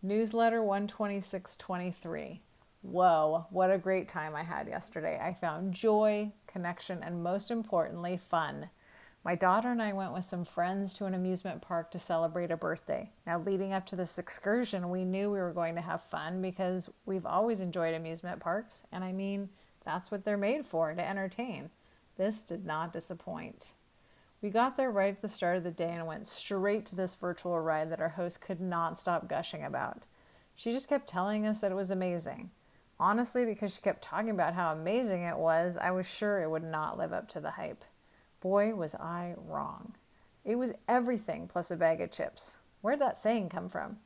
Newsletter 12623. Whoa, what a great time I had yesterday. I found joy, connection, and most importantly, fun. My daughter and I went with some friends to an amusement park to celebrate a birthday. Now, leading up to this excursion, we knew we were going to have fun because we've always enjoyed amusement parks, and I mean, that's what they're made for, to entertain. This did not disappoint. We got there right at the start of the day and went straight to this virtual ride that our host could not stop gushing about. She just kept telling us that it was amazing. Honestly, because she kept talking about how amazing it was, I was sure it would not live up to the hype. Boy, was I wrong. It was everything plus a bag of chips. Where'd that saying come from?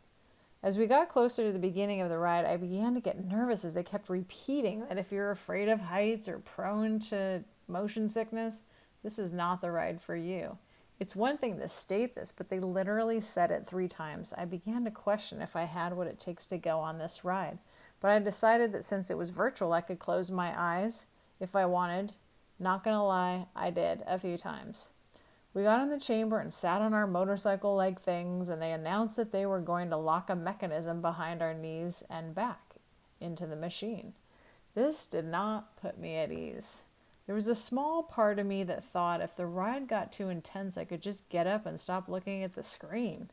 As we got closer to the beginning of the ride, I began to get nervous as they kept repeating that if you're afraid of heights or prone to motion sickness, this is not the ride for you. It's one thing to state this, but they literally said it 3 times. I began to question if I had what it takes to go on this ride. But I decided that since it was virtual, I could close my eyes if I wanted. Not gonna lie, I did a few times. We got in the chamber and sat on our motorcycle-like things, and they announced that they were going to lock a mechanism behind our knees and back into the machine. This did not put me at ease. There was a small part of me that thought if the ride got too intense, I could just get up and stop looking at the screen.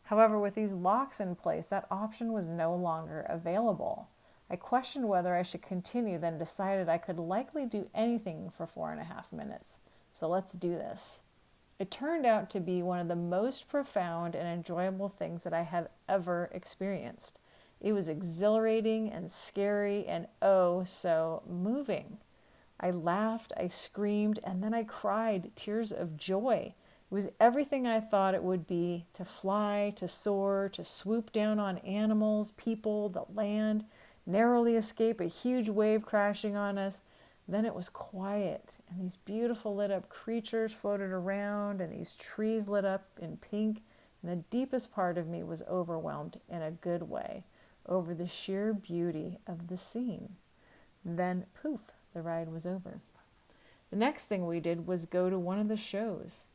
However, with these locks in place, that option was no longer available. I questioned whether I should continue, then decided I could likely do anything for 4.5 minutes. So let's do this. It turned out to be one of the most profound and enjoyable things that I have ever experienced. It was exhilarating and scary and oh so moving. I laughed, I screamed, and then I cried tears of joy. It was everything I thought it would be: to fly, to soar, to swoop down on animals, people, the land, narrowly escape a huge wave crashing on us. Then it was quiet, and these beautiful lit up creatures floated around, and these trees lit up in pink, and the deepest part of me was overwhelmed in a good way over the sheer beauty of the scene. Then, poof, the ride was over. The next thing we did was go to one of the shows.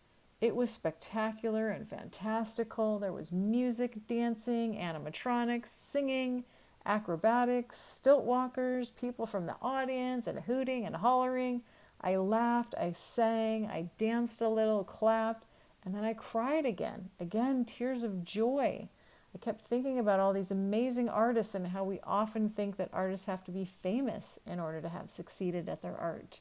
It was spectacular and fantastical. There was music, dancing, animatronics, singing, acrobatics, stilt walkers, people from the audience, and hooting and hollering. I laughed, I sang, I danced a little, clapped, and then I cried again. Again, tears of joy. I kept thinking about all these amazing artists and how we often think that artists have to be famous in order to have succeeded at their art.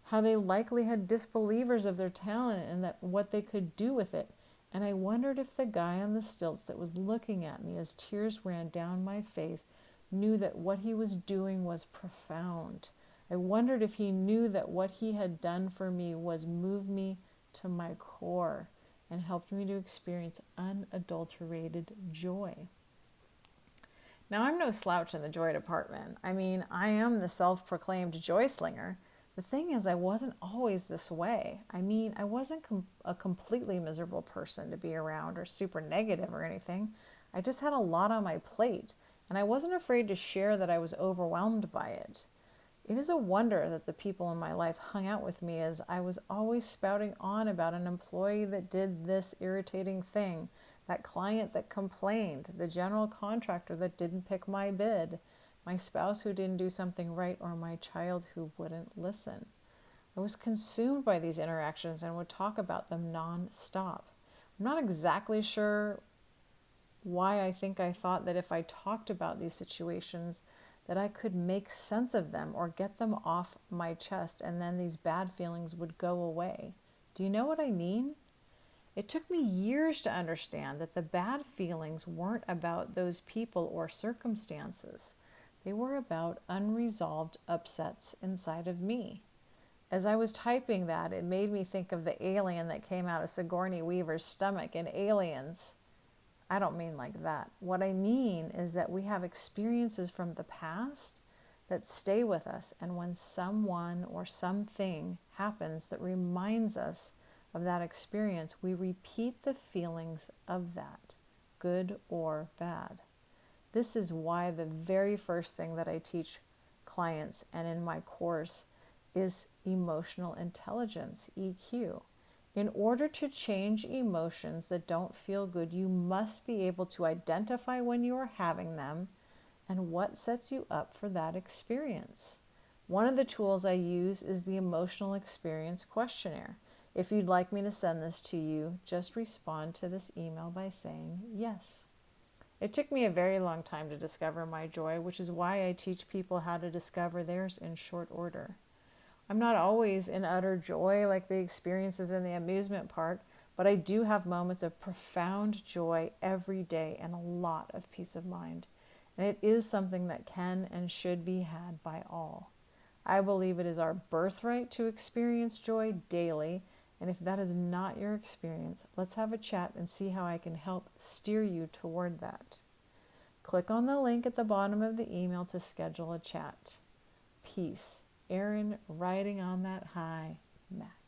How they likely had disbelievers of their talent and that what they could do with it. And I wondered if the guy on the stilts that was looking at me as tears ran down my face knew that what he was doing was profound. I wondered if he knew that what he had done for me was move me to my core and helped me to experience unadulterated joy. Now, I'm no slouch in the joy department. I mean, I am the self-proclaimed joy slinger. The thing is, I wasn't always this way. I mean, I wasn't a completely miserable person to be around or super negative or anything. I just had a lot on my plate, and I wasn't afraid to share that I was overwhelmed by it. It is a wonder that the people in my life hung out with me, as I was always spouting on about an employee that did this irritating thing, that client that complained, the general contractor that didn't pick my bid, my spouse who didn't do something right, or my child who wouldn't listen. I was consumed by these interactions and would talk about them non-stop. I'm not exactly sure why. I think I thought that if I talked about these situations, that I could make sense of them or get them off my chest, and then these bad feelings would go away. Do you know what I mean? It took me years to understand that the bad feelings weren't about those people or circumstances. They were about unresolved upsets inside of me. As I was typing that, it made me think of the alien that came out of Sigourney Weaver's stomach in Aliens. I don't mean like that. What I mean is that we have experiences from the past that stay with us, and when someone or something happens that reminds us of that experience, we repeat the feelings of that, good or bad. This is why the very first thing that I teach clients and in my course is emotional intelligence, EQ. In order to change emotions that don't feel good, you must be able to identify when you are having them and what sets you up for that experience. One of the tools I use is the Emotional Experience Questionnaire. If you'd like me to send this to you, just respond to this email by saying yes. It took me a very long time to discover my joy, which is why I teach people how to discover theirs in short order. I'm not always in utter joy like the experiences in the amusement park, but I do have moments of profound joy every day and a lot of peace of mind. And it is something that can and should be had by all. I believe it is our birthright to experience joy daily, and if that is not your experience, let's have a chat and see how I can help steer you toward that. Click on the link at the bottom of the email to schedule a chat. Peace. Erin riding on that high, Matt.